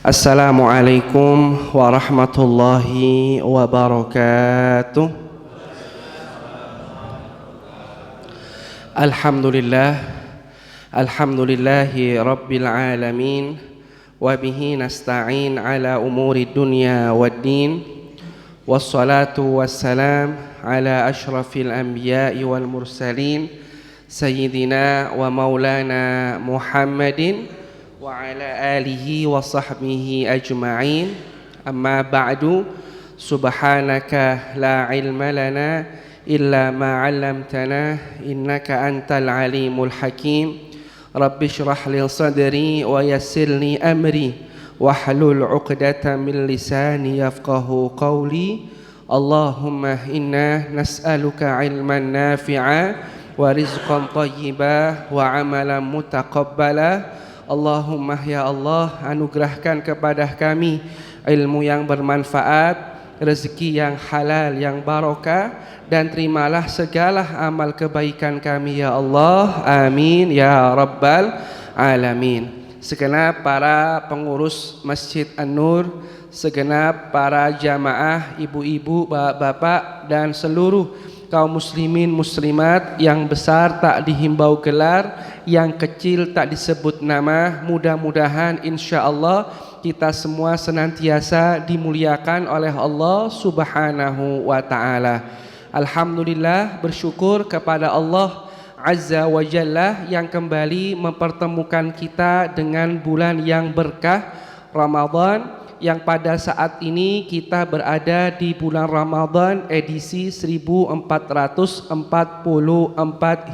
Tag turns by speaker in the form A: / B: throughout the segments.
A: Assalamualaikum warahmatullahi wabarakatuh. Alhamdulillahi rabbil alamin. Wabihi nasta'in ala umuri dunya waddin. Wassalatu wassalam ala ashrafil anbiya'i wal mursalin, Sayyidina wa maulana Muhammadin wa ala alihi wa sahbihi ajma'in. Amma ba'du. Subhanaka la ilma lana illa ma 'allamtana innaka antal alimul hakim. Rabbi shrah li sadri wa yassir li amri wahlul 'uqdatam min lisani yafqahu qawli. Allahumma inna nas'aluka ilman nafi'a wa rizqan thayyiba wa amalan mutaqabbala. Allahumma ya Allah, anugerahkan kepada kami ilmu yang bermanfaat, rezeki yang halal yang barokah, dan terimalah segala amal kebaikan kami ya Allah. Amin ya rabbal alamin. Segenap para pengurus Masjid An-Nur, segenap para jamaah, ibu-ibu, bapak-bapak, dan seluruh kaum muslimin muslimat, yang besar tak dihimbau gelar, yang kecil tak disebut nama, mudah-mudahan insyaallah kita semua senantiasa dimuliakan oleh Allah Subhanahu wa ta'ala. Alhamdulillah, bersyukur kepada Allah Azza wa Jalla yang kembali mempertemukan kita dengan bulan yang berkah Ramadan, yang pada saat ini kita berada di bulan Ramadan edisi 1444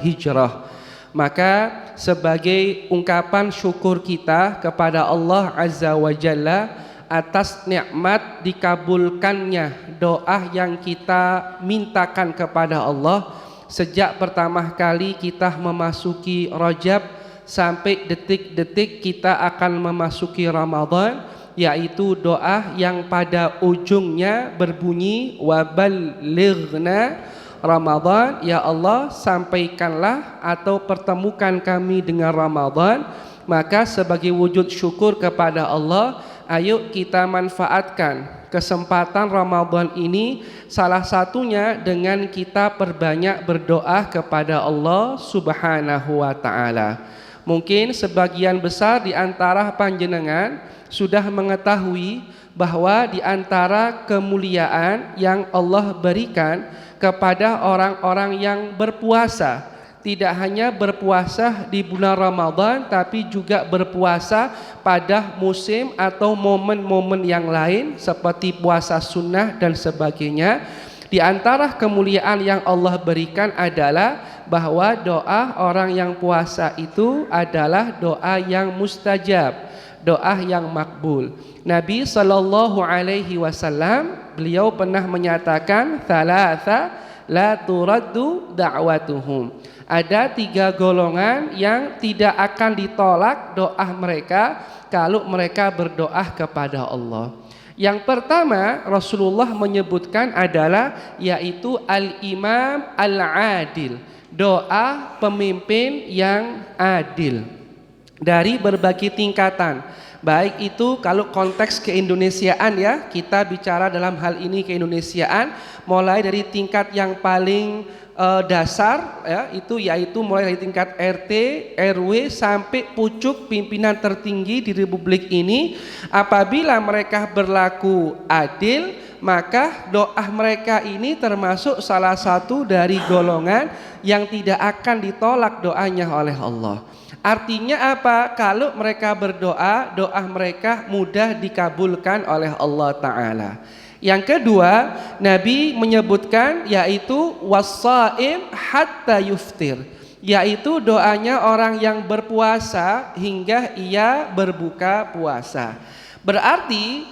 A: Hijrah. Maka sebagai ungkapan syukur kita kepada Allah Azza wa Jalla atas nikmat dikabulkannya doa yang kita mintakan kepada Allah sejak pertama kali kita memasuki Rajab sampai detik-detik kita akan memasuki Ramadan, yaitu doa yang pada ujungnya berbunyi waballighna Ramadan, ya Allah sampaikanlah atau pertemukan kami dengan Ramadan. Maka sebagai wujud syukur kepada Allah, ayo kita manfaatkan kesempatan Ramadan ini, salah satunya dengan kita perbanyak berdoa kepada Allah Subhanahu wa ta'ala. Mungkin sebagian besar di antara panjenengan sudah mengetahui bahwa di antara kemuliaan yang Allah berikan kepada orang-orang yang berpuasa, tidak hanya berpuasa di bulan Ramadan, tapi juga berpuasa pada musim atau momen-momen yang lain seperti puasa sunnah dan sebagainya. Di antara kemuliaan yang Allah berikan adalah bahwa doa orang yang puasa itu adalah doa yang mustajab, doa yang makbul. Nabi sallallahu alaihi wasallam beliau pernah menyatakan thalatha la turaddu da'watuhum. Ada 3 golongan yang tidak akan ditolak doa mereka kalau mereka berdoa kepada Allah. Yang pertama Rasulullah menyebutkan adalah yaitu al-imam al-adil, doa pemimpin yang adil dari berbagai tingkatan. Baik itu kalau konteks keindonesiaan ya, kita bicara dalam hal ini keindonesiaan, mulai dari tingkat yang paling dasar ya, itu yaitu mulai dari tingkat RT, RW sampai pucuk pimpinan tertinggi di Republik ini. Apabila mereka berlaku adil, maka doa mereka ini termasuk salah satu dari golongan yang tidak akan ditolak doanya oleh Allah. Artinya apa? Kalau mereka berdoa, doa mereka mudah dikabulkan oleh Allah Ta'ala. Yang kedua, Nabi menyebutkan yaitu wassaim hatta yuftir, yaitu doanya orang yang berpuasa hingga ia berbuka puasa. Berarti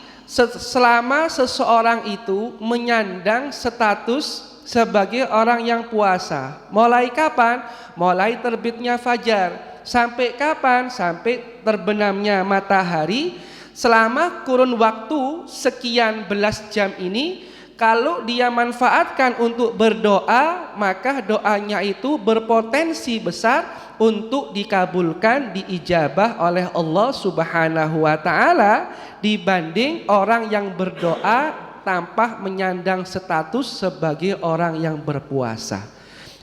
A: selama seseorang itu menyandang status sebagai orang yang puasa, mulai kapan? Mulai terbitnya fajar. Sampai kapan? Sampai terbenamnya matahari. Selama kurun waktu sekian belas jam ini, kalau dia manfaatkan untuk berdoa, maka doanya itu berpotensi besar untuk dikabulkan, diijabah oleh Allah Subhanahu wa taala dibanding orang yang berdoa tanpa menyandang status sebagai orang yang berpuasa.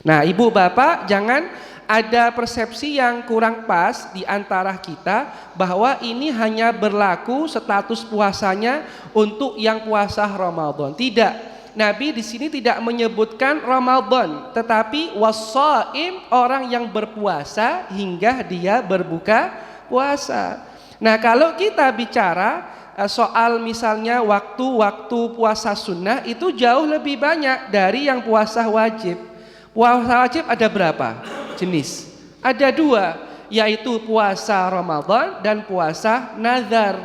A: Nah, Ibu Bapak, jangan ada persepsi yang kurang pas di antara kita bahwa ini hanya berlaku status puasanya untuk yang puasa Ramadan. Tidak. Nabi di sini tidak menyebutkan Ramadan, tetapi wassaim, orang yang berpuasa hingga dia berbuka puasa. Nah, kalau kita bicara soal misalnya waktu-waktu puasa sunnah itu jauh lebih banyak dari yang puasa wajib. Puasa wajib ada berapa jenis? Ada 2, yaitu puasa Ramadan dan puasa nazar.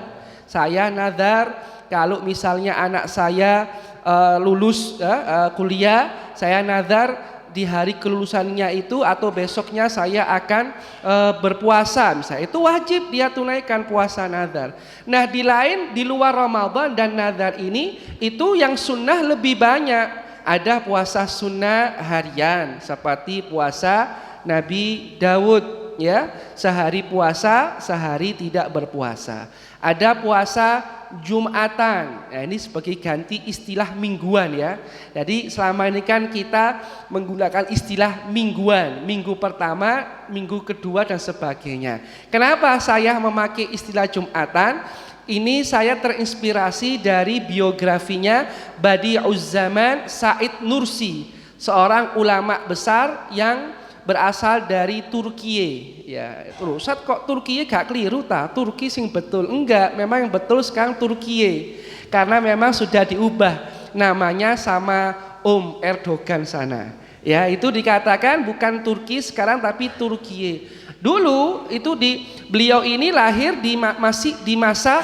A: Saya nazar kalau misalnya anak saya lulus kuliah, saya nazar di hari kelulusannya itu atau besoknya saya akan berpuasa, misalnya itu wajib dia tunaikan puasa nazar. Nah, di luar Ramadan dan nazar ini itu yang sunnah lebih banyak. Ada puasa sunnah harian seperti puasa Nabi Daud, ya, sehari puasa sehari tidak berpuasa. Ada puasa Jumatan, nah, ini sebagai ganti istilah mingguan, ya. Jadi selama ini kan kita menggunakan istilah mingguan, minggu pertama, minggu kedua dan sebagainya. Kenapa saya memakai istilah Jumatan? Ini saya terinspirasi dari biografinya Badi'uz Zaman Said Nursi, seorang ulama besar yang berasal dari Turkiye. Ya, Ustaz kok Turkiye gak keliru ta? Turki sing betul. Enggak, memang yang betul sekarang Turkiye. Karena memang sudah diubah namanya sama Erdogan sana. Ya, itu dikatakan bukan Turki sekarang tapi Turkiye. Dulu itu beliau ini lahir masih di masa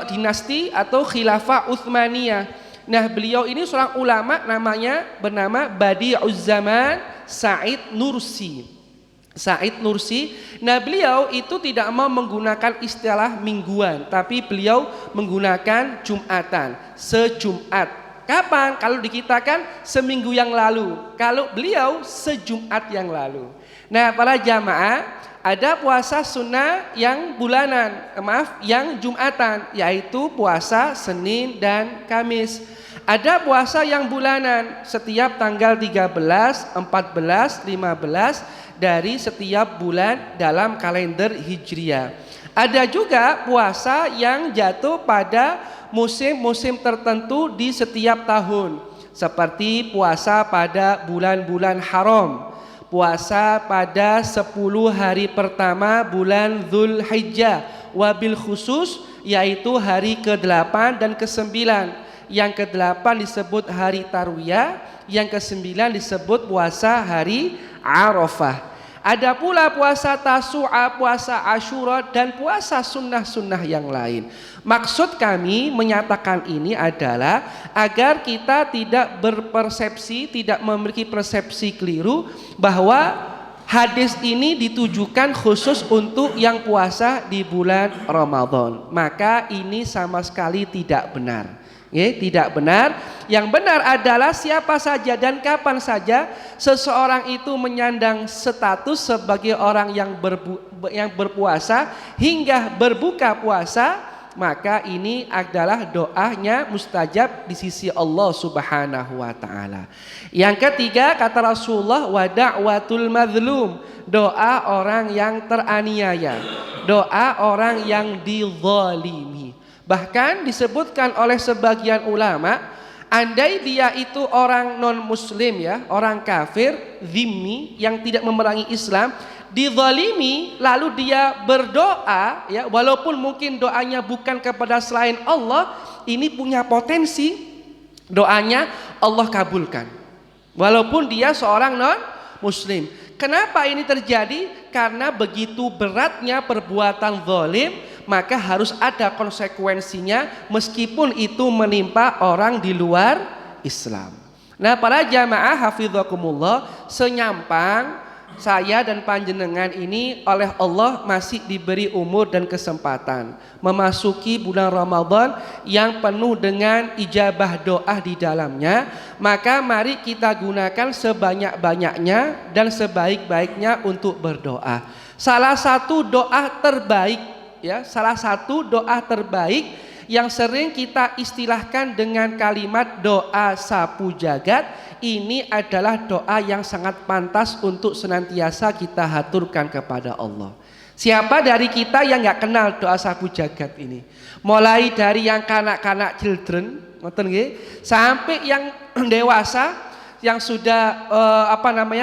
A: dinasti atau khilafah Utsmaniyah. Nah, beliau ini seorang ulama bernama Badi'uz Zaman Said Nursi. Said Nursi. Nah, beliau itu tidak mau menggunakan istilah mingguan, tapi beliau menggunakan Jumatan, sejumat. Kapan? Kalau di kita kan seminggu yang lalu. Kalau beliau sejumat yang lalu. Nah, para jamaah, ada puasa sunnah yang bulanan, yang Jumatan, yaitu puasa Senin dan Kamis. Ada puasa yang bulanan setiap tanggal 13, 14, 15 dari setiap bulan dalam kalender Hijriah. Ada juga puasa yang jatuh pada musim-musim tertentu di setiap tahun, seperti puasa pada bulan-bulan haram, puasa pada 10 hari pertama bulan Dzulhijjah, wabil khusus yaitu hari ke-8 dan ke-9. Yang ke-8 disebut hari Tarwiyah, yang ke-9 disebut puasa hari Arafah. Ada pula puasa Tasu'a, puasa Asyura, dan puasa sunnah-sunnah yang lain. Maksud kami menyatakan ini adalah agar kita tidak berpersepsi, tidak memiliki persepsi keliru bahwa hadis ini ditujukan khusus untuk yang puasa di bulan Ramadan. Maka ini sama sekali tidak benar. Tidak benar. Yang benar adalah siapa saja dan kapan saja seseorang itu menyandang status sebagai orang yang berpuasa hingga berbuka puasa, maka ini adalah doanya mustajab di sisi Allah Subhanahu wa taala. Yang ketiga, kata Rasulullah, wa da'watul mazlum, doa orang yang teraniaya, doa orang yang dizalimi. Bahkan disebutkan oleh sebagian ulama, andai dia itu orang non muslim, ya, orang kafir, zimmi, yang tidak memerangi Islam, dizalimi lalu dia berdoa, ya, walaupun mungkin doanya bukan kepada selain Allah, ini punya potensi doanya Allah kabulkan walaupun dia seorang non muslim. Kenapa ini terjadi? Karena begitu beratnya perbuatan zalim, maka harus ada konsekuensinya meskipun itu menimpa orang di luar Islam. Nah, para jamaah hafizakumullah, senyampang saya dan panjenengan ini oleh Allah masih diberi umur dan kesempatan memasuki bulan Ramadan yang penuh dengan ijabah doa di dalamnya, maka mari kita gunakan sebanyak-banyaknya dan sebaik-baiknya untuk berdoa. Salah satu doa terbaik ya, salah satu doa terbaik yang sering kita istilahkan dengan kalimat doa sapu jagat, ini adalah doa yang sangat pantas untuk senantiasa kita haturkan kepada Allah. Siapa dari kita yang nggak kenal doa sapu jagat ini? Mulai dari yang kanak-kanak children, sampai yang dewasa yang sudah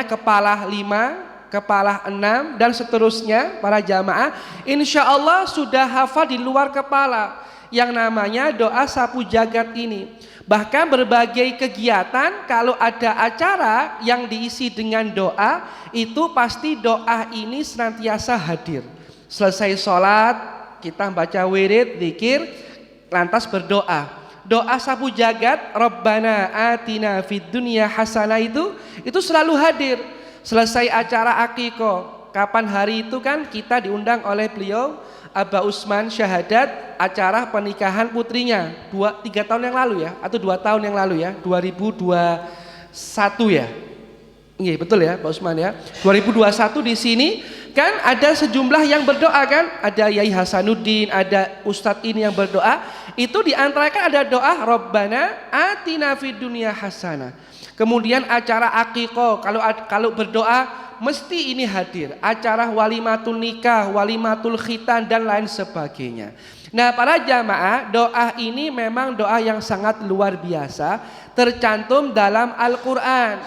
A: kepala 5, kepala 6 dan seterusnya, para jamaah, insya Allah sudah hafal di luar kepala yang namanya doa sapu jagat ini. Bahkan berbagai kegiatan kalau ada acara yang diisi dengan doa, itu pasti doa ini senantiasa hadir. Selesai sholat kita baca wirid, zikir, lantas berdoa. Doa sapu jagat Rabbana atina fid dunya hasanah itu selalu hadir. Selesai acara akikoh, kapan hari itu kan kita diundang oleh beliau Aba Usman syahadat acara pernikahan putrinya 2-3 tahun yang lalu ya, atau 2 tahun yang lalu ya, 2021 ya. Iya betul ya Pak Usman ya. 2021 di sini kan ada sejumlah yang berdoa kan, ada Yai Hasanuddin, ada Ustadz ini yang berdoa. Itu diantara kan ada doa Rabbana atina fid dunya hasanah. Kemudian acara akikoh, kalau berdoa mesti ini hadir. Acara walimatul nikah, walimatul khitan dan lain sebagainya. Nah para jamaah, doa ini memang doa yang sangat luar biasa, tercantum dalam Al-Quran.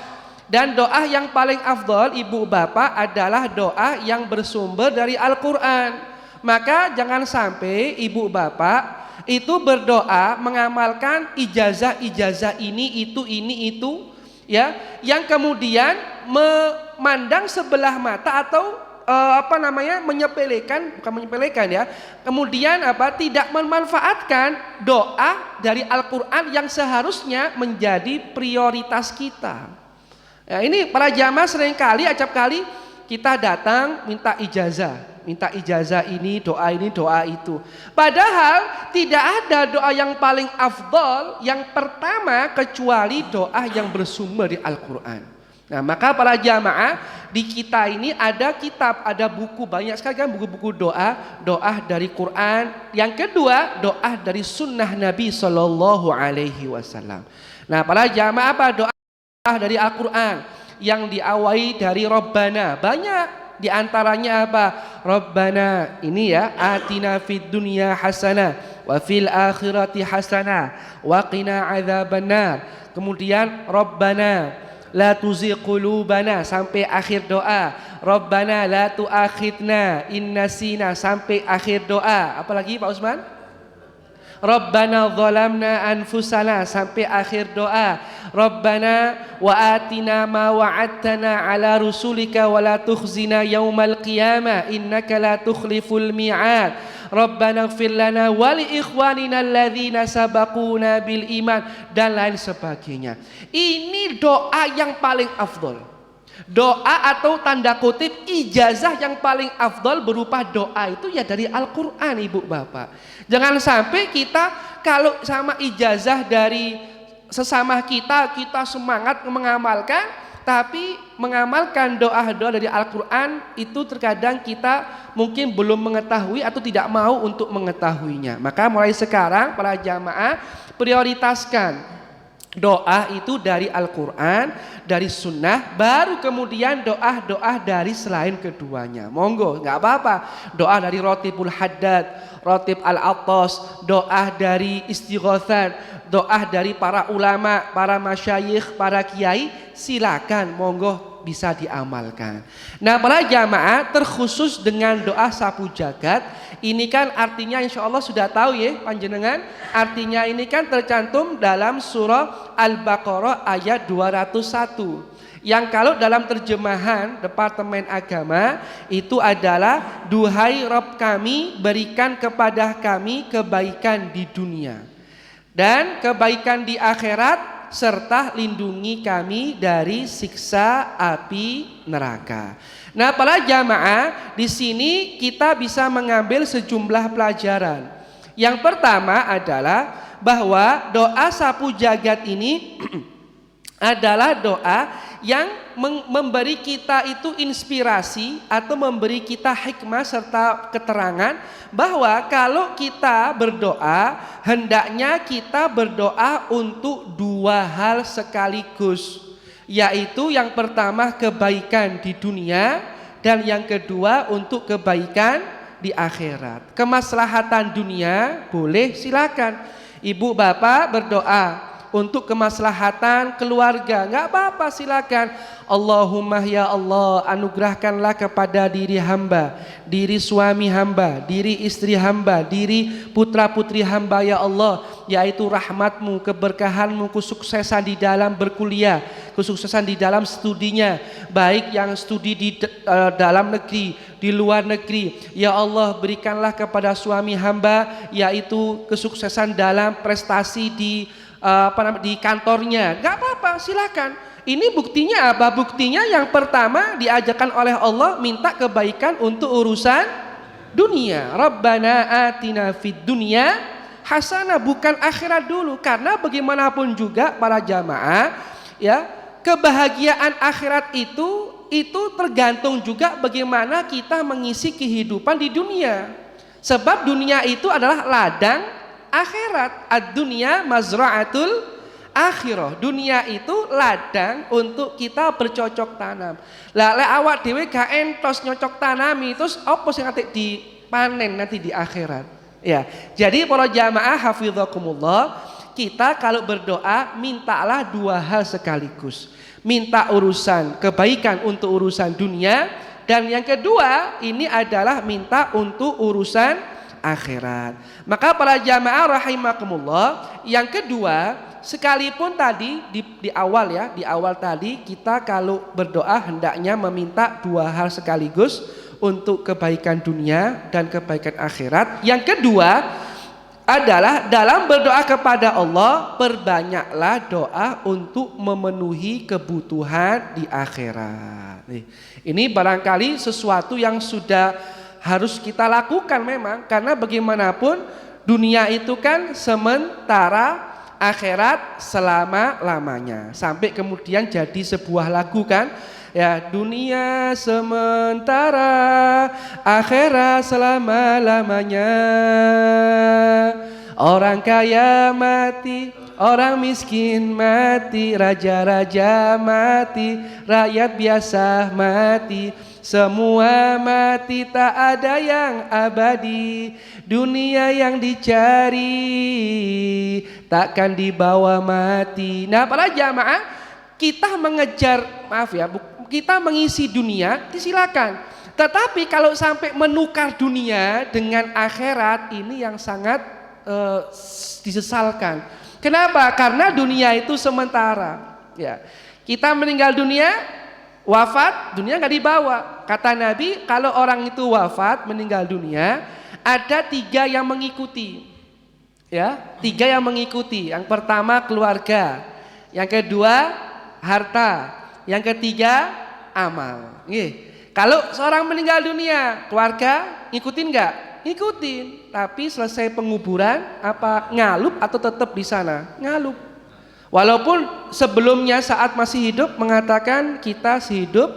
A: Dan doa yang paling afdol ibu bapak adalah doa yang bersumber dari Al-Quran. Maka jangan sampai ibu bapak itu berdoa mengamalkan ijazah ini itu ya, yang kemudian memandang sebelah mata atau menyepelekan, bukan menyepelekan ya, kemudian tidak memanfaatkan doa dari Al-Quran yang seharusnya menjadi prioritas kita. Ya, ini para jamaah seringkali acap kali kita datang minta ijazah ini, doa itu. Padahal tidak ada doa yang paling afdol yang pertama kecuali doa yang bersumber di Al-Quran. Nah maka para jamaah, di kita ini ada kitab, ada buku, banyak sekali kan buku-buku doa dari Quran. Yang kedua doa dari sunnah Nabi Sallallahu Alaihi Wasallam. Nah para jamaah, apa doa dari Al-Quran yang diawali dari Rabbana, banyak di antaranya apa? Rabbana ini ya, atina fid dunya hasanah wa fil akhirati hasanah wa qina adzabannar. Kemudian Rabbana la tuzigh qulubana sampai akhir doa. Rabbana la tu'akhidna in nasina sampai akhir doa. Apalagi Pak Usman? Rabbana zalamna anfusana sampai akhir doa. Rabbana wa atina ma wa'adtana ala rusulika wa la tukhzina yaumal qiyamah innaka la tukhliful mi'ad. Rabbana ighfir lana wa li ikhwanina alladzina sabaquna bil iman dan lain sebagainya. Ini doa yang paling afdol. Doa atau tanda kutip ijazah yang paling afdol berupa doa itu ya dari Al-Quran ibu bapak. Jangan sampai kita kalau sama ijazah dari sesama kita semangat mengamalkan, tapi mengamalkan doa-doa dari Al-Quran itu terkadang kita mungkin belum mengetahui atau tidak mau untuk mengetahuinya. Maka mulai sekarang para jamaah prioritaskan doa itu dari Al-Quran, dari sunnah, baru kemudian doa-doa dari selain keduanya. Monggo, nggak apa-apa. Doa dari Rotibul Haddad, Rotib Al-Attas, doa dari Istighotsat, doa dari para ulama, para masyayikh, para kiai, silakan, monggo bisa diamalkan. Nah para jamaah, terkhusus dengan doa sapu jagat, ini kan artinya insya Allah sudah tahu ya panjenengan. Artinya ini kan tercantum dalam surah Al-Baqarah ayat 201. Yang kalau dalam terjemahan Departemen Agama itu adalah duhai Rabb kami, berikan kepada kami kebaikan di dunia dan kebaikan di akhirat, serta lindungi kami dari siksa api neraka. Nah, para jamaah, di sini kita bisa mengambil sejumlah pelajaran. Yang pertama adalah bahwa doa sapu jagat ini adalah doa yang memberi kita itu inspirasi atau memberi kita hikmah serta keterangan bahwa kalau kita berdoa, hendaknya kita berdoa untuk dua hal sekaligus. Yaitu yang pertama kebaikan di dunia dan yang kedua untuk kebaikan di akhirat. Kemaslahatan dunia boleh, silakan. Ibu bapak berdoa untuk kemaslahatan keluarga, nggak apa-apa, silakan. Allahumma ya Allah, anugerahkanlah kepada diri hamba, diri suami hamba, diri istri hamba, diri putra putri hamba ya Allah, yaitu rahmatmu, keberkahanmu, kesuksesan di dalam berkuliah, kesuksesan di dalam studinya, baik yang studi di dalam negeri, di luar negeri. Ya Allah, berikanlah kepada suami hamba yaitu kesuksesan dalam prestasi di kantornya. Gak apa-apa, silakan. Ini buktinya apa? Buktinya yang pertama diajarkan oleh Allah minta kebaikan untuk urusan dunia. Rabbana atina fid dunya hasanah, bukan akhirat dulu. Karena bagaimanapun juga para jamaah, ya, kebahagiaan akhirat itu tergantung juga bagaimana kita mengisi kehidupan di dunia. Sebab dunia itu adalah ladang akhirat. Ad-dunya mazra'atul akhirah. Dunia itu ladang untuk kita bercocok tanam. Lah lek awak dhewe gak entos nyocok tanami, terus apa sing nanti dipanen nanti di akhirat. Ya. Jadi para jamaah hafizakumullah, kita kalau berdoa mintalah dua hal sekaligus. Minta urusan kebaikan untuk urusan dunia, dan yang kedua ini adalah minta untuk urusan akhirat. Maka para jamaah rahimakumullah, yang kedua, sekalipun tadi di awal ya, di awal tadi kita kalau berdoa hendaknya meminta dua hal sekaligus untuk kebaikan dunia dan kebaikan akhirat. Yang kedua adalah dalam berdoa kepada Allah, perbanyaklah doa untuk memenuhi kebutuhan di akhirat. Ini barangkali sesuatu yang sudah harus kita lakukan memang, karena bagaimanapun dunia itu kan sementara, akhirat selama-lamanya. Sampai kemudian jadi sebuah lagu kan, ya, dunia sementara, akhirat selama-lamanya. Orang kaya mati, orang miskin mati, raja-raja mati, rakyat biasa mati. Semua mati, tak ada yang abadi. Dunia yang dicari takkan dibawa mati. Nah, para jamaah, kita mengejar, maaf ya, kita mengisi dunia, silakan. Tetapi kalau sampai menukar dunia dengan akhirat, ini yang sangat disesalkan. Kenapa? Karena dunia itu sementara. Ya, kita meninggal dunia, wafat, dunia nggak dibawa. Kata Nabi, kalau orang itu wafat, meninggal dunia, ada tiga yang mengikuti. Ya, tiga yang mengikuti. Yang pertama keluarga, yang kedua harta, yang ketiga amal. Kalau seorang meninggal dunia, keluarga ngikutin nggak? Ngikutin. Tapi selesai penguburan, apa ngalup atau tetap di sana? Ngalup. Walaupun sebelumnya saat masih hidup mengatakan kita sehidup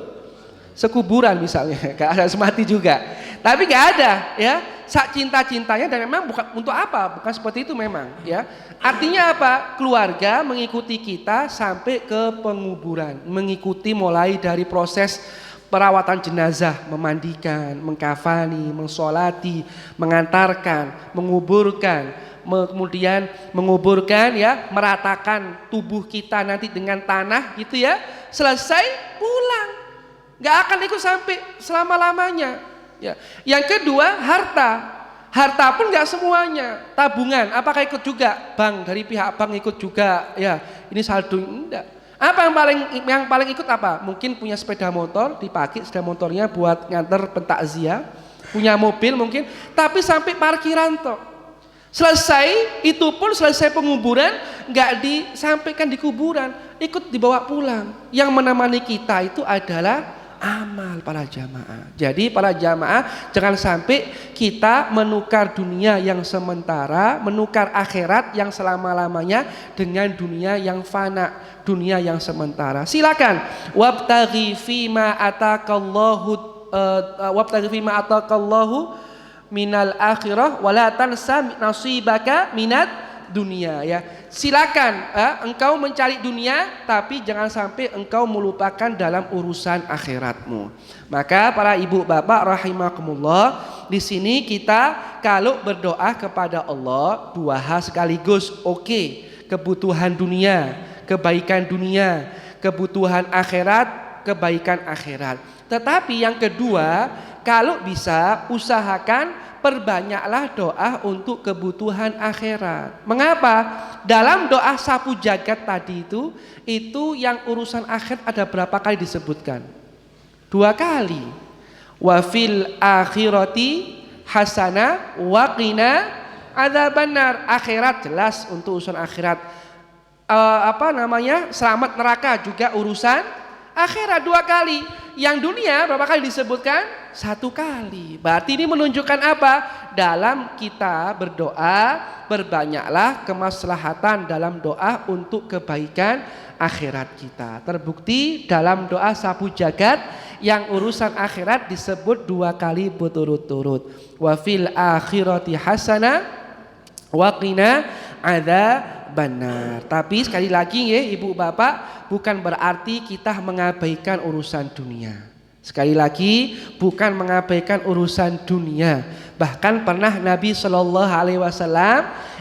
A: sekuburan misalnya, gak ada semati juga. Tapi gak ada, ya, sak cinta-cintanya, dan memang bukan untuk apa, bukan seperti itu memang, ya. Artinya apa? Keluarga mengikuti kita sampai ke penguburan, mengikuti mulai dari proses perawatan jenazah, memandikan, mengkafani, mensolati, mengantarkan, menguburkan, kemudian menguburkan, ya, meratakan tubuh kita nanti dengan tanah gitu ya. Selesai pulang, nggak akan ikut sampai selama-lamanya. Ya. Yang kedua harta pun nggak semuanya. Tabungan, apakah ikut juga? Bank, dari pihak bank ikut juga. Ya, ini saldo enggak. Apa yang paling ikut apa? Mungkin punya sepeda motor, dipakai sepeda motornya buat nganter pentakziah, punya mobil mungkin, tapi sampai parkiran toh. Selesai, itu pun selesai penguburan, nggak disampaikan di kuburan, ikut dibawa pulang. Yang menemani kita itu adalah amal para jamaah. Jadi para jamaah jangan sampai kita menukar dunia yang sementara, menukar akhirat yang selama-lamanya dengan dunia yang fana, dunia yang sementara. Silakan. Wabtaghi fima atakallahu minal akhirah wala tansa nasibaka minat dunia, ya. Silakan engkau mencari dunia, tapi jangan sampai engkau melupakan dalam urusan akhiratmu. Maka para ibu bapak rahimakumullah, di sini kita kalau berdoa kepada Allah dua hal sekaligus, oke. Kebutuhan dunia, kebaikan dunia, kebutuhan akhirat, kebaikan akhirat. Tetapi yang kedua, kalau bisa usahakan perbanyaklah doa untuk kebutuhan akhirat. Mengapa? Dalam doa sapu jagat tadi itu yang urusan akhirat ada berapa kali disebutkan? 2 kali. Wa fil akhirati hasana wa qina adzabannar. Akhirat jelas untuk urusan akhirat. Selamat neraka juga urusan akhirat 2 kali. Yang dunia berapa kali disebutkan? 1 kali. Berarti ini menunjukkan apa? Dalam kita berdoa, berbanyaklah kemaslahatan dalam doa untuk kebaikan akhirat kita. Terbukti dalam doa sapu jagat yang urusan akhirat disebut 2 kali berturut-turut. Wa fil akhirati hasana wa qina adzabannar. Tapi sekali lagi ya ibu bapak, bukan berarti kita mengabaikan urusan dunia. Sekali lagi bukan mengabaikan urusan dunia. Bahkan pernah Nabi SAW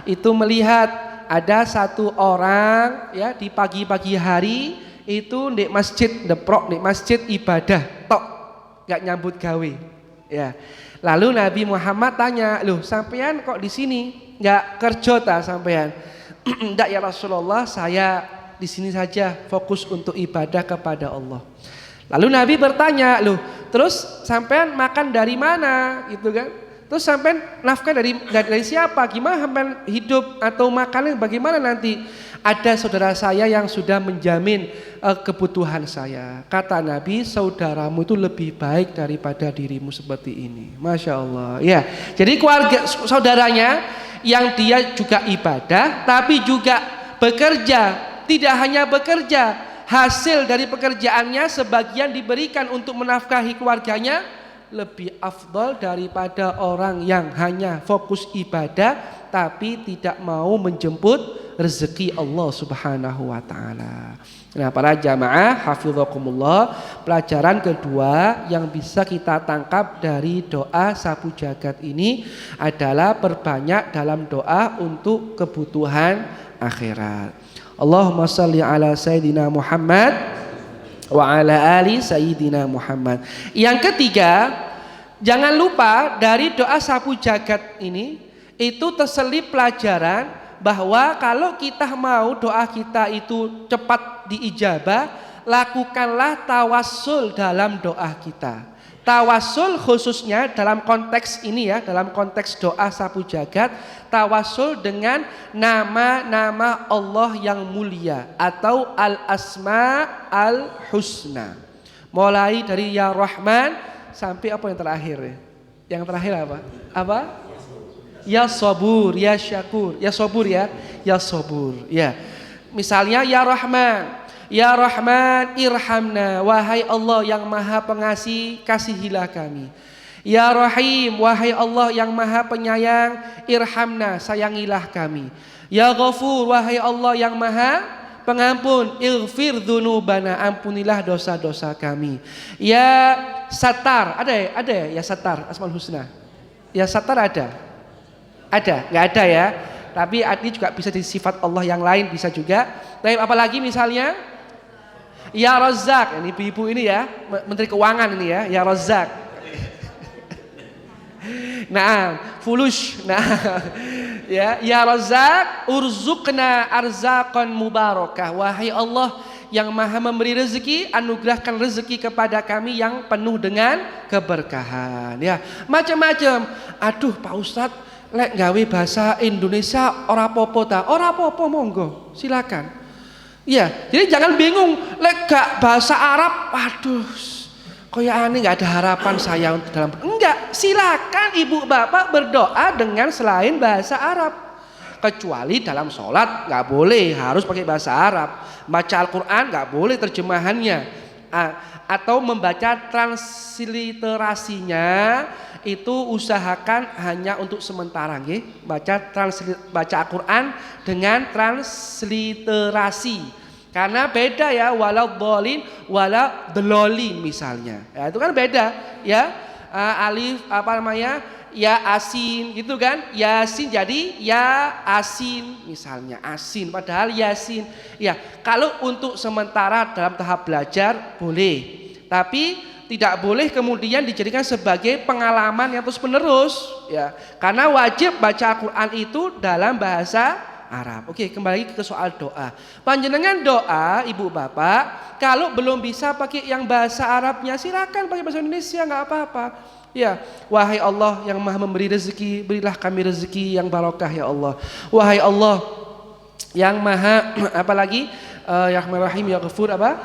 A: itu melihat ada satu orang ya di pagi-pagi hari itu di masjid di masjid ibadah tok, nggak nyambut gawe. Ya. Lalu Nabi Muhammad tanya, loh sampean kok di sini nggak kerja ta sampean? Enggak ya Rasulullah, saya di sini saja fokus untuk ibadah kepada Allah. Lalu Nabi bertanya, loh terus sampean makan dari mana gitu kan? Terus sampean nafkah dari siapa? Gimana sampean hidup atau makannya bagaimana nanti? Ada saudara saya yang sudah menjamin kebutuhan saya. Kata Nabi, saudaramu itu lebih baik daripada dirimu seperti ini. Masya Allah. Ya, jadi keluarga saudaranya yang dia juga ibadah, tapi juga bekerja. Tidak hanya bekerja, hasil dari pekerjaannya sebagian diberikan untuk menafkahi keluarganya, lebih afdal daripada orang yang hanya fokus ibadah tapi tidak mau menjemput rezeki Allah Subhanahu wa taala. Nah, para jamaah hafizakumullah, pelajaran kedua yang bisa kita tangkap dari doa sapu jagat ini adalah perbanyak dalam doa untuk kebutuhan akhirat. Allahumma salli ala Sayyidina Muhammad wa ala ali Sayyidina Muhammad. Yang ketiga, jangan lupa dari doa sapu jagat ini itu terselip pelajaran bahwa kalau kita mau doa kita itu cepat diijabah, lakukanlah tawassul dalam doa kita. Tawassul khususnya dalam konteks ini ya, dalam konteks doa sapu jagat, tawassul dengan nama-nama Allah yang mulia atau al-asma al-husna. Mulai dari ya Rahman sampai apa yang terakhir ya? Yang terakhir apa? Apa? Ya Sabur, ya Syakur, ya Sabur ya, ya Sabur. Ya. Misalnya ya Rahman. Ya Rahman irhamna, wahai Allah yang maha pengasih, kasihilah kami. Ya Rahim, wahai Allah yang maha penyayang, irhamna, sayangilah kami. Ya Ghafur, wahai Allah yang maha pengampun, ighfir dzunubana, ampunilah dosa-dosa kami. Ya Satar, ada ya Satar, Asmaul Husna. Ya Satar ada? Ada, nggak ada ya. Tapi ini juga bisa disifat Allah yang lain, bisa juga. Tapi apalagi misalnya Ya Razzaq, ini ibu-ibu ini ya, Menteri Keuangan ini ya, Ya Razzaq. Nah, Fulush. Nah, ya Razzaq, urzuqna arzaqan mubarakah. Wahai Allah yang maha memberi rezeki, anugerahkan rezeki kepada kami yang penuh dengan keberkahan. Ya, macam-macam. Aduh, Pak Ustadz, lek gawe bahasa Indonesia ora apa-apa ta? Ora apa-apa, monggo, silakan. Iya, jadi jangan bingung lek gak bahasa Arab, waduh, kayak aneh nggak ada harapan saya untuk dalam. Enggak, silakan ibu bapak berdoa dengan selain bahasa Arab. Kecuali dalam sholat nggak boleh, harus pakai bahasa Arab. Baca Al-Quran nggak boleh terjemahannya. Atau membaca transliterasinya itu usahakan hanya untuk sementara, nggih. Baca Al-Quran dengan transliterasi. Karena beda ya, walau dolin, walau delolin misalnya. Ya, itu kan beda ya. Alif apa namanya? Ya asin gitu kan. Yasin jadi ya asin misalnya, asin padahal yasin. Ya, kalau untuk sementara dalam tahap belajar boleh. Tapi tidak boleh kemudian dijadikan sebagai pengalaman yang terus menerus ya. Karena wajib baca Al-Qur'an itu dalam bahasa Arab. Oke, kembali lagi ke soal doa. Panjenengan doa ibu bapak, kalau belum bisa pakai yang bahasa Arabnya silakan pakai bahasa Indonesia, nggak apa-apa. Ya, wahai Allah yang Maha memberi rezeki, berilah kami rezeki yang barokah ya Allah. Wahai Allah yang Maha apalagi ya Rahim ya Ghafur apa?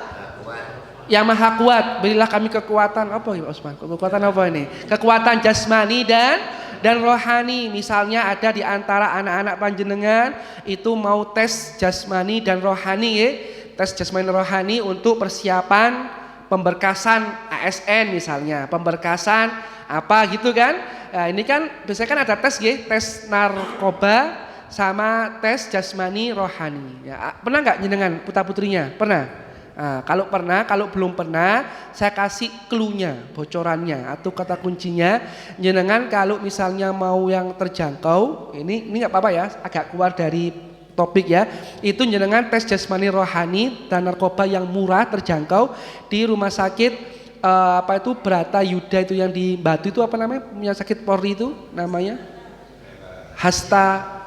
A: Yang Maha kuat, berilah kami kekuatan apa ya Osman? Kekuatan apa ini? Kekuatan jasmani dan rohani. Misalnya ada di antara anak-anak panjenengan itu mau tes jasmani dan rohani ya. Tes jasmani dan rohani untuk persiapan pemberkasan ASN misalnya, pemberkasan apa gitu kan. Nah, ini kan biasanya kan ada tes ya, tes narkoba sama tes jasmani rohani. Ya, pernah nggak jenengan putra-putrinya? Pernah? Nah, kalau pernah, kalau belum pernah, saya kasih clue-nya, bocorannya atau kata kuncinya. Jenengan kalau misalnya mau yang terjangkau, ini nggak apa-apa ya, agak keluar dari topik ya. Itu jenengan tes jasmani rohani dan narkoba yang murah terjangkau di rumah sakit apa itu Brata Yuda itu yang di Batu itu apa namanya? Punya sakit Polri itu namanya Hasta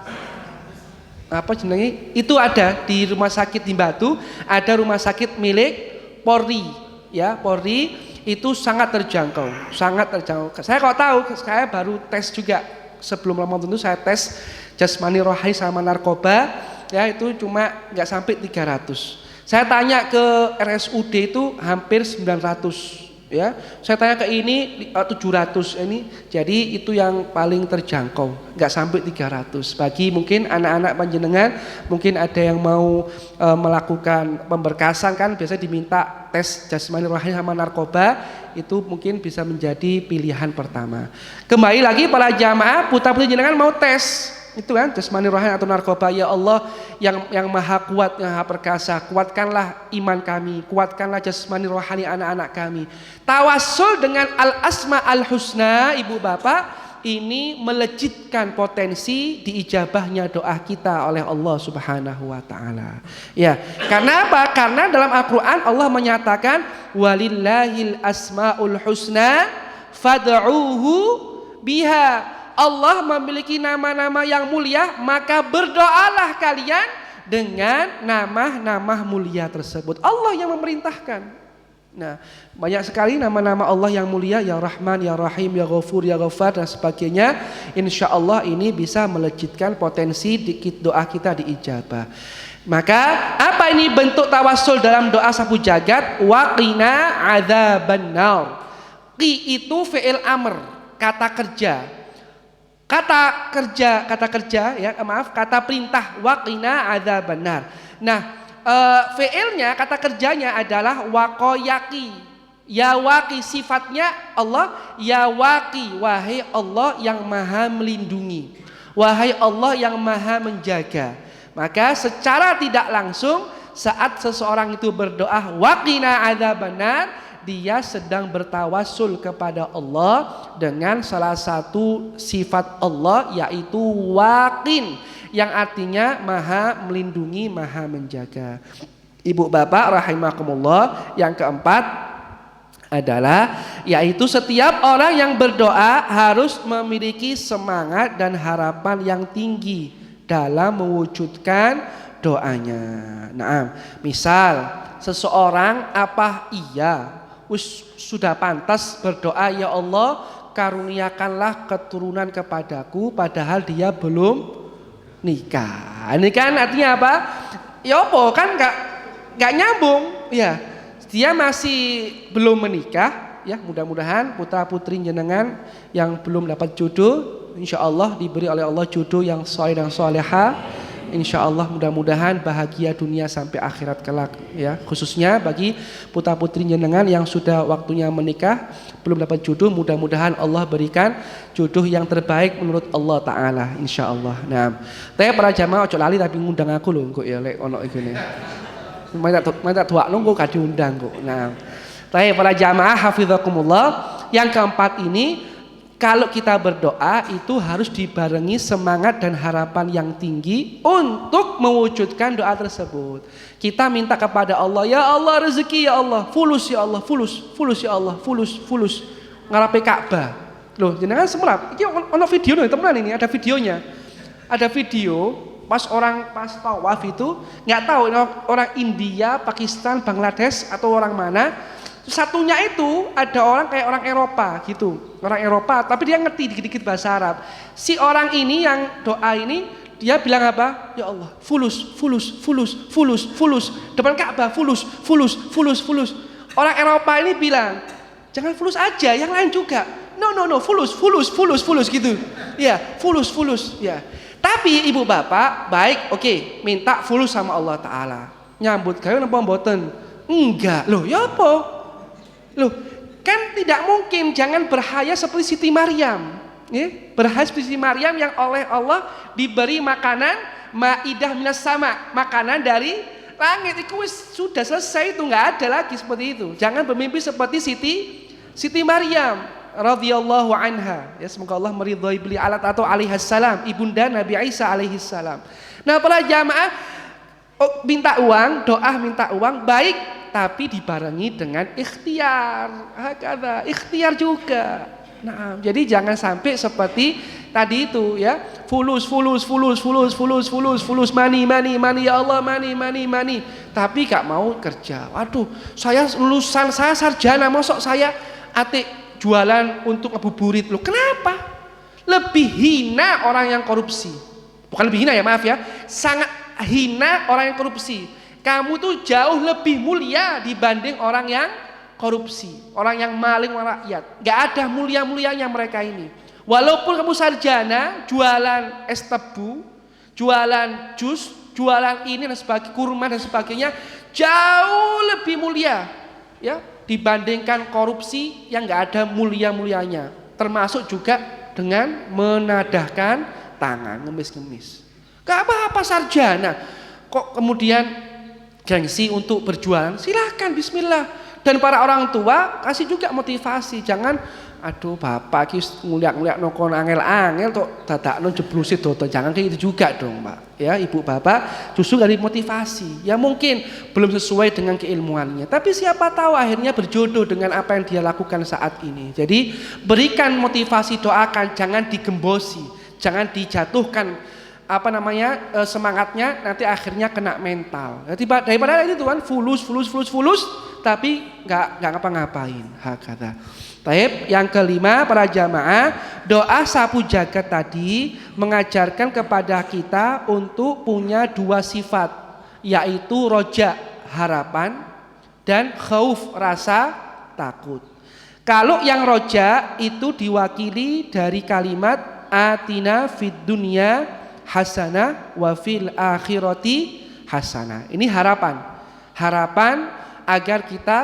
A: apa jenenge itu ada di rumah sakit di Batu, ada rumah sakit milik Polri ya. Polri itu sangat terjangkau. Saya kok tahu, saya baru tes juga sebelum Ramadan itu saya tes jasmani rohani sama narkoba ya, itu cuma nggak sampai 300. Saya tanya ke RSUD itu hampir 900 ya. Saya tanya ke ini 700 ini. Jadi itu yang paling terjangkau, nggak sampai 300. Bagi mungkin anak-anak panjenengan, mungkin ada yang mau melakukan pemberkasan kan biasa diminta tes jasmani rohani sama narkoba, itu mungkin bisa menjadi pilihan pertama. Kembali lagi para jamaah, putra-putri jenengan mau tes itu kan jasmani rohani atau narkoba, ya Allah yang maha kuat, yang maha perkasa, kuatkanlah iman kami, kuatkanlah jasmani rohani anak-anak kami. Tawassul dengan al-asma al-husna ibu bapak, ini melejitkan potensi diijabahnya doa kita oleh Allah Subhanahu wa taala. Ya, karena apa? Karena dalam Al-Qur'an Allah menyatakan walillahil asmaul husna fad'uuhu biha. Allah memiliki nama-nama yang mulia, maka berdoalah kalian dengan nama-nama mulia tersebut. Allah yang memerintahkan. Nah, banyak sekali nama-nama Allah yang mulia, ya Rahman, ya Rahim, ya Ghafur, ya Ghaffar dan sebagainya. Insya Allah ini bisa melejitkan potensi doa kita diijabah. Maka apa ini bentuk tawassul dalam doa sapu jagat? Waqina adzabannar. Qi itu fi'il amr, kata kerja. Kata kerja ya, maaf, kata perintah waqina adzabannar. Nah, fi'ilnya, kata kerjanya adalah waqoyaki. Ya waqi, sifatnya Allah, ya waqi, wahai Allah yang maha melindungi, wahai Allah yang maha menjaga. Maka secara tidak langsung saat seseorang itu berdoa waqina adzabannar, dia sedang bertawassul kepada Allah dengan salah satu sifat Allah, yaitu waqin, yang artinya maha melindungi, maha menjaga. Ibu bapak rahimakumullah, yang keempat adalah yaitu setiap orang yang berdoa harus memiliki semangat dan harapan yang tinggi dalam mewujudkan doanya. Nah, misal seseorang apa iya sudah pantas berdoa, ya Allah karuniakanlah keturunan kepadaku padahal dia belum nikah. Ini kan artinya apa? Ya apa kan nggak nyambung ya. Dia masih belum menikah ya, mudah-mudahan putra putri jenengan yang belum dapat jodoh insyaallah diberi oleh Allah jodoh yang saleh dan soleha. Insyaallah mudah-mudahan bahagia dunia sampai akhirat kelak ya, khususnya bagi putra putri jenengan yang sudah waktunya menikah belum dapat jodoh, mudah-mudahan Allah berikan jodoh yang terbaik menurut Allah taala insyaallah. Nah, tapi para jamaah ojo lali tapi ngundang aku lho kok ya lek ono ikune. Mata tuakno kok gak diundang kok. Nah, tapi para jamaah hafizakumullah, yang keempat ini kalau kita berdoa itu harus dibarengi semangat dan harapan yang tinggi untuk mewujudkan doa tersebut. Kita minta kepada Allah, ya Allah rezeki ya Allah, fulus ya Allah, fulus ya Allah, fulus ngarepe Ka'bah. Loh, jenengan semerap. Iki ono video nih, temenan ini ada videonya. Ada video pas tawaf itu nggak tahu orang India, Pakistan, Bangladesh atau orang mana. Satunya itu ada orang kayak orang Eropa gitu, orang Eropa tapi dia ngerti dikit-dikit bahasa Arab. Si orang ini yang doa ini dia bilang apa? Ya Allah, fulus depan Ka'bah, fulus. Orang Eropa ini bilang jangan fulus aja, yang lain juga. No, fulus gitu. Ya, fulus ya. Tapi ibu bapak baik, oke, minta fulus sama Allah Taala. Nyambut gawe napa mboten? Enggak. Loh, ya apa? Loh, kan tidak mungkin jangan berhaya seperti Siti Maryam. Ya, berhaya seperti Siti Maryam yang oleh Allah diberi makanan maidah minas sama, makanan dari langit. Itu sudah selesai, itu nggak ada lagi seperti itu. Jangan bermimpi seperti Siti Maryam radhiyallahu anha. Ya, semoga Allah meridhai beliau atau alaihissalam, ibunda Nabi Isa alaihissalam. Nah, para jamaah minta uang, doa minta uang baik, tapi dibarengi dengan ikhtiar. Hakadha, ikhtiar juga. Nah, jadi jangan sampai seperti tadi itu ya, fulus money ya Allah, money. Tapi gak mau kerja. Waduh, saya lulusan, saya sarjana, mosok saya atik jualan untuk ngabuburit. Loh, kenapa? Lebih hina orang yang korupsi. Bukan lebih hina ya, maaf ya. Sangat hina orang yang korupsi. Kamu tuh jauh lebih mulia dibanding orang yang korupsi, orang yang maling rakyat. Gak ada mulia-mulianya mereka ini. Walaupun kamu sarjana, jualan es tebu, jualan jus, jualan ini dan sebagainya, kurma dan sebagainya, jauh lebih mulia ya dibandingkan korupsi yang gak ada mulia-mulianya. Termasuk juga dengan menadahkan tangan, ngemis-ngemis. Gak apa-apa sarjana, kok kemudian gengsi untuk berjualan, silahkan, bismillah. Dan para orang tua kasih juga motivasi, jangan aduh bapak ki nguliak-nguliak nokon angel-angel tok dadakno jeblusi dodo, jangan kayak gitu juga dong Pak ya. Ibu bapak justru dari motivasi ya, mungkin belum sesuai dengan keilmuannya, tapi siapa tahu akhirnya berjodoh dengan apa yang dia lakukan saat ini. Jadi berikan motivasi, doakan, jangan digembosi, jangan dijatuhkan semangatnya, nanti akhirnya kena mental. Daripada itu kan fulus tapi nggak ngapa-ngapain. Hakata. Taib. Yang kelima para jamaah, doa sapu jagat tadi mengajarkan kepada kita untuk punya dua sifat, yaitu roja, harapan, dan khauf, rasa takut. Kalau yang roja itu diwakili dari kalimat atina fid dunya hasanah wa fil akhirati hasanah. Ini harapan agar kita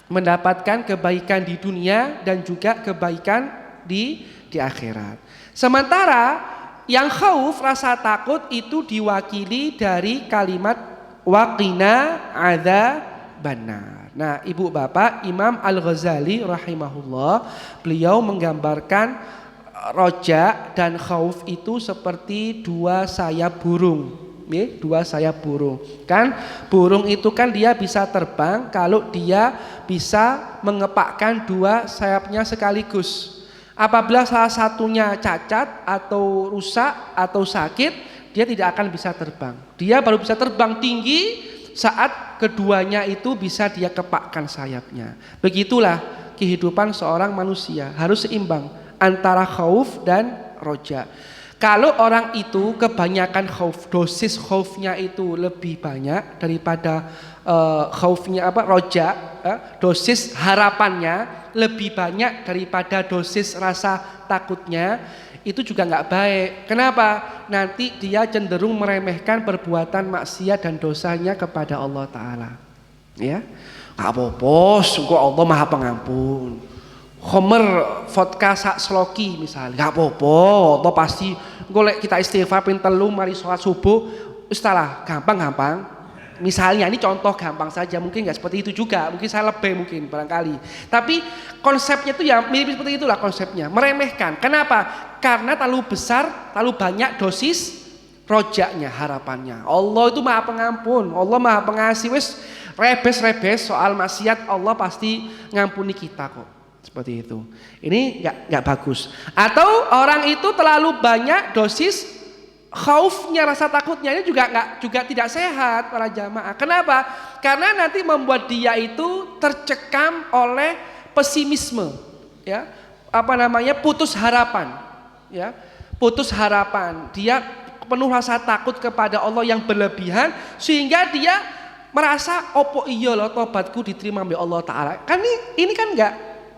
A: mendapatkan kebaikan di dunia dan juga kebaikan di akhirat. Sementara yang khauf, rasa takut, itu diwakili dari kalimat waqina adzabannar. Nah, ibu bapak, Imam Al-Ghazali rahimahullah, beliau menggambarkan roja dan khauf itu seperti dua sayap burung. Dua sayap burung. Kan burung itu kan dia bisa terbang kalau dia bisa mengepakkan dua sayapnya sekaligus. Apabila salah satunya cacat atau rusak atau sakit, dia tidak akan bisa terbang. Dia baru bisa terbang tinggi saat keduanya itu bisa dia kepakkan sayapnya. Begitulah kehidupan seorang manusia. Harus seimbang antara khauf dan roja. Kalau orang itu kebanyakan khauf, dosis khaufnya itu lebih banyak daripada khaufnya roja, dosis harapannya lebih banyak daripada dosis rasa takutnya, itu juga nggak baik. Kenapa? Nanti dia cenderung meremehkan perbuatan maksiat dan dosanya kepada Allah Ta'ala. Ya, nggak apa-apa, kok Allah Maha Pengampun. Homer vodka sak sloki misalnya, nggak apa-apa, Allah pasti golek kita istighfar ping telu mari sholat subuh, istilah gampang-gampang. Misalnya ini contoh gampang saja, mungkin nggak seperti itu juga, mungkin saya lebih mungkin barangkali. Tapi konsepnya itu ya mirip seperti itulah konsepnya, meremehkan. Kenapa? Karena terlalu besar, terlalu banyak dosis rojaknya, harapannya. Allah itu Maha Pengampun, Allah Maha Pengasih, wis rebes-rebes soal maksiat Allah pasti ngampuni kita kok. Seperti itu. Ini nggak bagus. Atau orang itu terlalu banyak dosis khaufnya, rasa takutnya, ini juga tidak sehat para jamaah. Kenapa? Karena nanti membuat dia itu tercekam oleh pesimisme, ya, putus harapan, ya, putus harapan. Dia penuh rasa takut kepada Allah yang berlebihan sehingga dia merasa opo iya loh tobatku diterima oleh Allah Ta'ala. Kan ini kan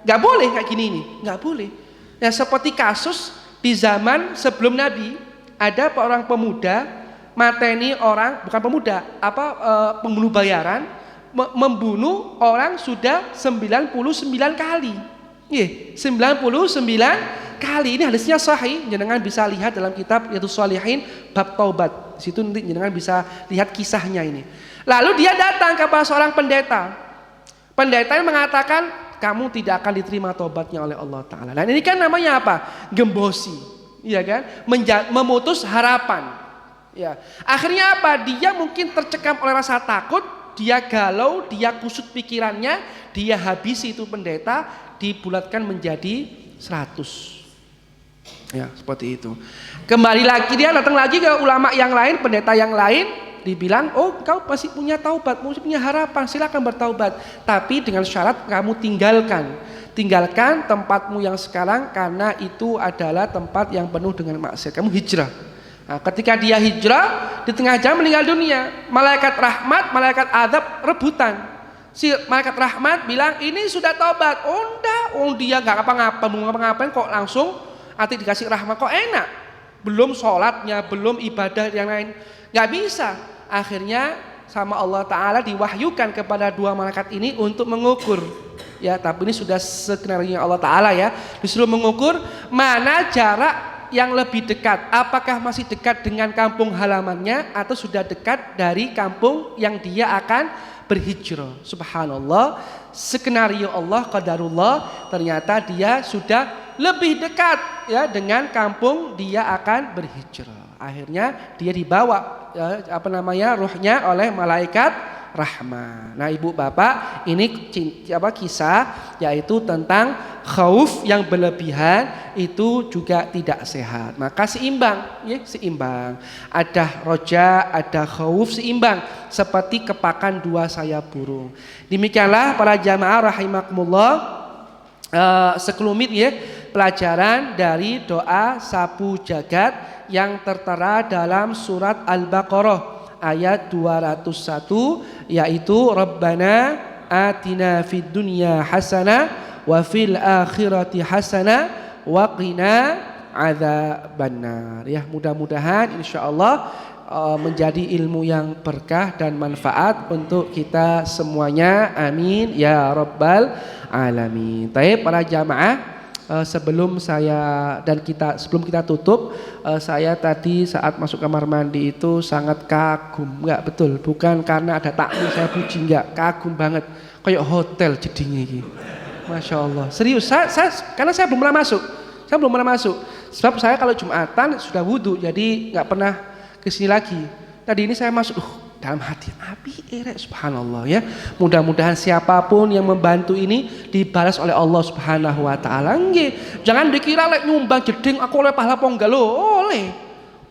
A: nggak boleh kayak gini nih, nggak boleh. Ya seperti kasus di zaman sebelum Nabi. Ada orang pemuda mateni orang, bukan pemuda, pembunuh bayaran, membunuh orang sudah 99 kali. 99 kali. Ini hadisnya sahih, jenengan bisa lihat dalam kitab Riyadhus Shalihin bab taubat. Di situ nanti jenengan bisa lihat kisahnya ini. Lalu dia datang kepada seorang pendeta. Pendeta yang mengatakan kamu tidak akan diterima taubatnya oleh Allah Ta'ala. Dan ini kan namanya apa? Gembosi. Iya kan, memutus harapan. Ya, akhirnya apa? Dia mungkin tercekam oleh rasa takut, dia galau, dia kusut pikirannya, dia habisi itu pendeta, dibulatkan menjadi 100. Ya, seperti itu. Kembali lagi dia datang lagi ke ulama yang lain, pendeta yang lain, dibilang, oh kau masih punya taubat, masih punya harapan, silakan bertaubat. Tapi dengan syarat kamu tinggalkan tempatmu yang sekarang karena itu adalah tempat yang penuh dengan maksiat. Kamu hijrah. Nah, ketika dia hijrah di tengah jalan meninggal dunia, malaikat rahmat, malaikat azab rebutan. Si malaikat rahmat bilang ini sudah taubat. Oh enggak, dia nggak ngapa-ngapain kok langsung nanti dikasih rahmat kok enak. Belum sholatnya, belum ibadah yang lain, nggak bisa. Akhirnya sama Allah Ta'ala diwahyukan kepada dua malaikat ini untuk mengukur. Ya, tapi ini sudah skenario Allah Ta'ala ya. Disuruh mengukur mana jarak yang lebih dekat. Apakah masih dekat dengan kampung halamannya atau sudah dekat dari kampung yang dia akan berhijrah. Subhanallah, skenario Allah, qadarullah, ternyata dia sudah lebih dekat ya dengan kampung dia akan berhijrah. Akhirnya dia dibawa ruhnya oleh malaikat rahmah. Nah, ibu bapak, ini kisah yaitu tentang khauf yang berlebihan itu juga tidak sehat. Maka seimbang, ya, seimbang. Ada roja, ada khauf, seimbang seperti kepakan dua sayap burung. Demikianlah para jamaah rahimakumullah, sekelumit ya pelajaran dari doa sapu jagat yang tertera dalam surat Al-Baqarah ayat 201, yaitu Rabbana atina fid dunya hasanah wa fil akhirati hasanah wa qina adzabannar. Ya, mudah-mudahan insyaallah menjadi ilmu yang berkah dan manfaat untuk kita semuanya. Amin ya rabbal alamin. Baik para jamaah, sebelum kita tutup, saya tadi saat masuk kamar mandi itu sangat kagum, enggak betul, bukan karena ada tamu saya puji, enggak, kagum banget, kayak hotel jedingnya ini, masya Allah, serius, karena saya belum pernah masuk, sebab saya kalau Jumatan sudah wudhu, jadi nggak pernah kesini lagi. Tadi ini saya masuk, dalam hati api subhanallah ya. Mudah-mudahan siapapun yang membantu ini dibalas oleh Allah Subhanahu wa taala. Nggih, jangan dikira lek nyumbang jeding aku oleh pahala apa enggak loh, oleh.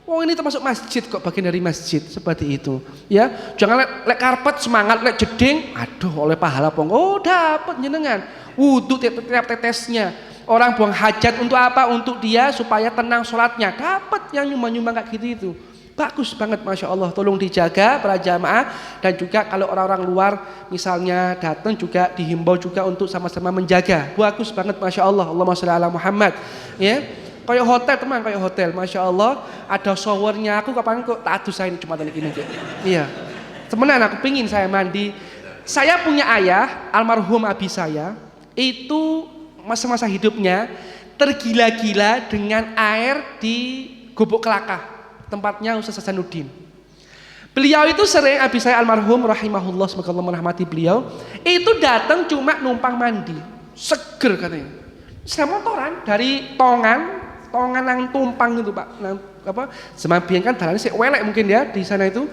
A: Oh, ini termasuk masjid kok, bagian dari masjid, seperti itu. Ya, jangan lek karpet semangat, lek jeding aduh oleh pahala apa enggak. Oh, dapat jenengan. Wudhu tiap tetesnya. Orang buang hajat untuk apa? Untuk dia supaya tenang sholatnya. Dapat yang nyumbang-nyumbang kayak gitu itu. Bagus banget, Masya Allah. Tolong dijaga para jamaah. Dan juga kalau orang-orang luar misalnya datang juga dihimbau juga untuk sama-sama menjaga. Bagus banget, Masya Allah. Allahumma sholli ala Muhammad. Ya, kayak hotel teman, kayak hotel. Masya Allah. Ada showernya. Aku kapan kok tak adu saya ini cuma tadi gini aja. Iya. Temenan aku pingin saya mandi. Saya punya ayah, almarhum abi saya. Itu masa-masa hidupnya tergila-gila dengan air di Gubuk Kelakah. Tempatnya Ustaz Hasanuddin. Beliau itu sering, abi saya almarhum rahimahullah, semoga Allah merahmati beliau, itu datang cuma numpang mandi, seger katanya. Saya motoran dari tongan yang tumpang itu Pak, Semambian kan dalannya sik welek mungkin ya di sana itu,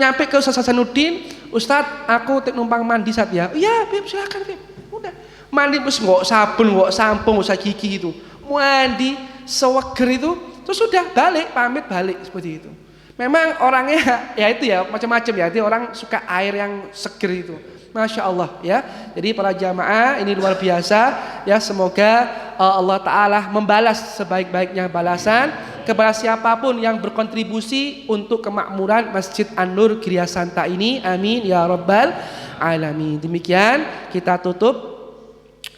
A: nyampe ke Ustaz Hasanuddin, Ustaz aku numpang mandi saat ya. Iya Beb silakan Beb. Udah mandi terus nggak sabun, nggak sampo, nggak usah gigi itu, mandi seweger itu. Terus sudah pamit balik seperti itu. Memang orangnya ya itu ya macam-macam ya. Jadi orang suka air yang seger itu. Masya Allah ya. Jadi para jamaah ini luar biasa ya. Semoga Allah Ta'ala membalas sebaik-baiknya balasan kepada siapapun yang berkontribusi untuk kemakmuran Masjid An-Nur Giriya Santa ini. Amin ya Rabbal Alamin. Demikian kita tutup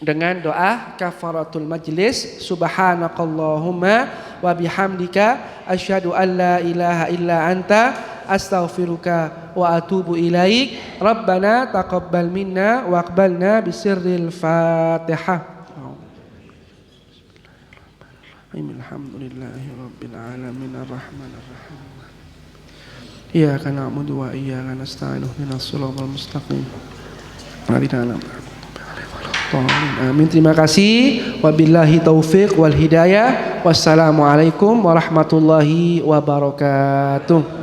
A: dengan doa kafaratul majlis. Subhanakallahumma wa bihamdika asyhadu an la ilaha illa anta astaghfiruka wa atubu ilaik. Rabbana taqabbal minna wa aqbalna bisirril Fatihah. Alhamdulillahi rabbil alamin arrahmanir rahim. Iyyaka na'budu wa iyyaka nasta'in ihdinas siratal mustaqim. Amin. Terima kasih. Wabillahi taufiq wal hidayah. Wassalamualaikum warahmatullahi wabarakatuh.